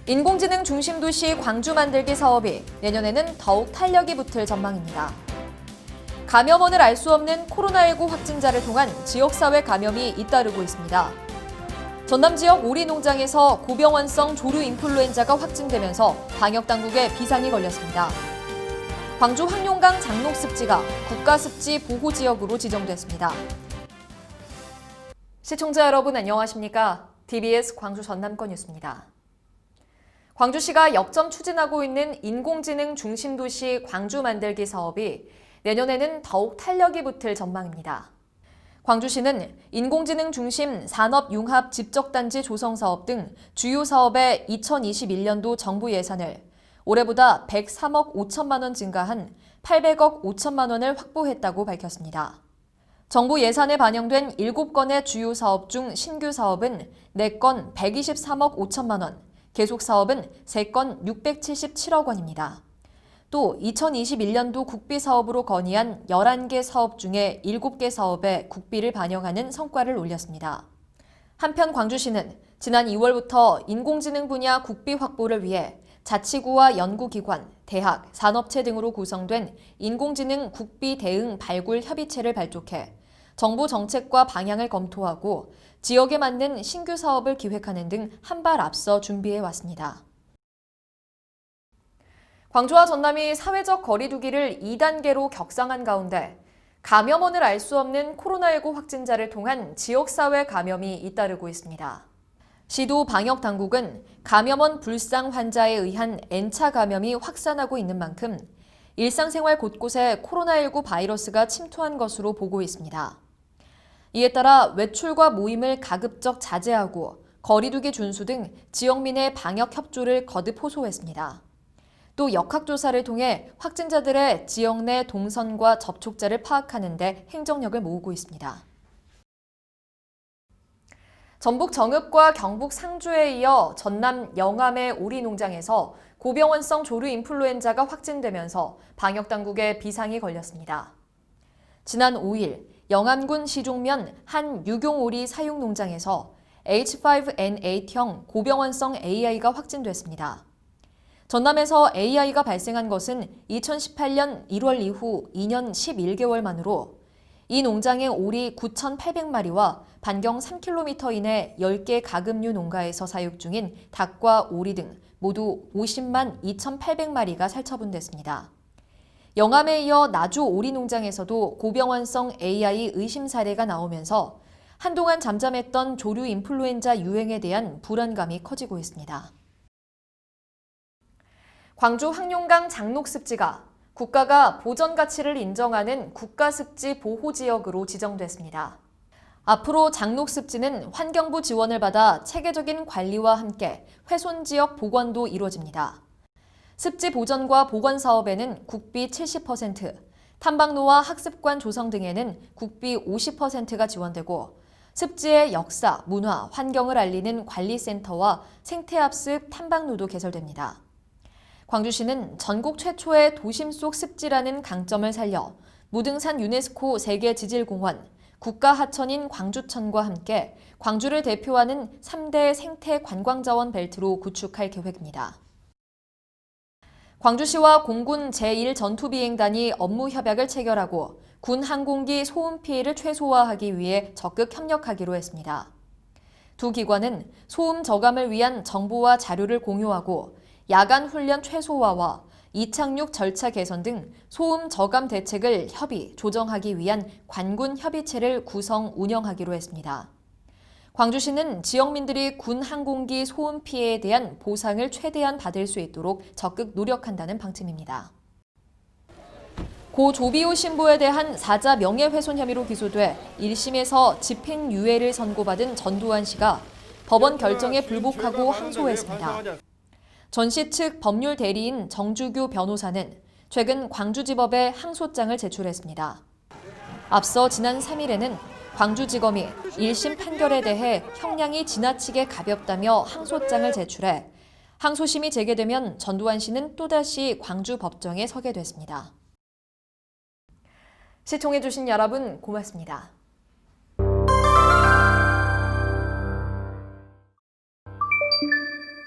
인공지능 중심 도시 광주 만들기 사업이 내년에는 더욱 탄력이 붙을 전망입니다. 감염원을 알 수 없는 코로나19 확진자를 통한 지역사회 감염이 잇따르고 있습니다. 전남 지역 오리 농장에서 고병원성 조류 인플루엔자가 확진되면서 방역당국에 비상이 걸렸습니다. 광주 황룡강 장록습지가 국가습지 보호지역으로 지정됐습니다. 시청자 여러분 안녕하십니까? TBS 광주 전남권 뉴스입니다. 광주시가 역점 추진하고 있는 인공지능 중심도시 광주 만들기 사업이 내년에는 더욱 탄력이 붙을 전망입니다. 광주시는 인공지능 중심 산업융합 집적단지 조성 사업 등 주요 사업의 2021년도 정부 예산을 올해보다 103억 5천만 원 증가한 800억 5천만 원을 확보했다고 밝혔습니다. 정부 예산에 반영된 7건의 주요 사업 중 신규 사업은 4건 123억 5천만 원, 계속 사업은 3건 677억 원입니다. 또 2021년도 국비 사업으로 건의한 11개 사업 중에 7개 사업에 국비를 반영하는 성과를 올렸습니다. 한편 광주시는 지난 2월부터 인공지능 분야 국비 확보를 위해 자치구와 연구기관, 대학, 산업체 등으로 구성된 인공지능 국비 대응 발굴 협의체를 발족해 정부 정책과 방향을 검토하고 지역에 맞는 신규 사업을 기획하는 등 한 발 앞서 준비해 왔습니다. 광주와 전남이 사회적 거리 두기를 2단계로 격상한 가운데 감염원을 알 수 없는 코로나19 확진자를 통한 지역사회 감염이 잇따르고 있습니다. 시도 방역당국은 감염원 불상 환자에 의한 N차 감염이 확산하고 있는 만큼 일상생활 곳곳에 코로나19 바이러스가 침투한 것으로 보고 있습니다. 이에 따라 외출과 모임을 가급적 자제하고 거리두기 준수 등 지역민의 방역 협조를 거듭 호소했습니다. 또 역학조사를 통해 확진자들의 지역 내 동선과 접촉자를 파악하는 데 행정력을 모으고 있습니다. 전북 정읍과 경북 상주에 이어 전남 영암의 오리 농장에서 고병원성 조류 인플루엔자가 확진되면서 방역당국에 비상이 걸렸습니다. 지난 5일 영암군 시종면 한 유경오리 사육농장에서 H5N8형 고병원성 AI가 확진됐습니다. 전남에서 AI가 발생한 것은 2018년 1월 이후 2년 11개월 만으로 이 농장의 오리 9,800마리와 반경 3km 이내 10개 가금류 농가에서 사육 중인 닭과 오리 등 모두 50만 2,800마리가 살처분됐습니다. 영암에 이어 나주 오리 농장에서도 고병원성 AI 의심 사례가 나오면서 한동안 잠잠했던 조류 인플루엔자 유행에 대한 불안감이 커지고 있습니다. 광주 황룡강 장록습지가 국가가 보전 가치를 인정하는 국가습지 보호지역으로 지정됐습니다. 앞으로 장록습지는 환경부 지원을 받아 체계적인 관리와 함께 훼손지역 복원도 이루어집니다. 습지 보전과 복원 사업에는 국비 70%, 탐방로와 학습관 조성 등에는 국비 50%가 지원되고 습지의 역사, 문화, 환경을 알리는 관리센터와 생태학습 탐방로도 개설됩니다. 광주시는 전국 최초의 도심 속 습지라는 강점을 살려 무등산 유네스코 세계지질공원, 국가하천인 광주천과 함께 광주를 대표하는 3대 생태 관광자원 벨트로 구축할 계획입니다. 광주시와 공군 제1전투비행단이 업무 협약을 체결하고 군 항공기 소음 피해를 최소화하기 위해 적극 협력하기로 했습니다. 두 기관은 소음 저감을 위한 정보와 자료를 공유하고 야간 훈련 최소화와 이착륙 절차 개선 등 소음 저감 대책을 조정하기 위한 관군 협의체를 구성 운영하기로 했습니다. 광주시는 지역민들이 군 항공기 소음 피해에 대한 보상을 최대한 받을 수 있도록 적극 노력한다는 방침입니다. 고 조비오 신부에 대한 사자 명예훼손 혐의로 기소돼 1심에서 집행유예를 선고받은 전두환 씨가 법원 결정에 불복하고 항소했습니다. 전 씨 측 법률 대리인 정주규 변호사는 최근 광주지법에 항소장을 제출했습니다. 앞서 지난 3일에는 광주지검이 1심 판결에 대해 형량이 지나치게 가볍다며 항소장을 제출해 항소심이 재개되면 전두환 씨는 또다시 광주 법정에 서게 됐습니다. 시청해주신 여러분 고맙습니다.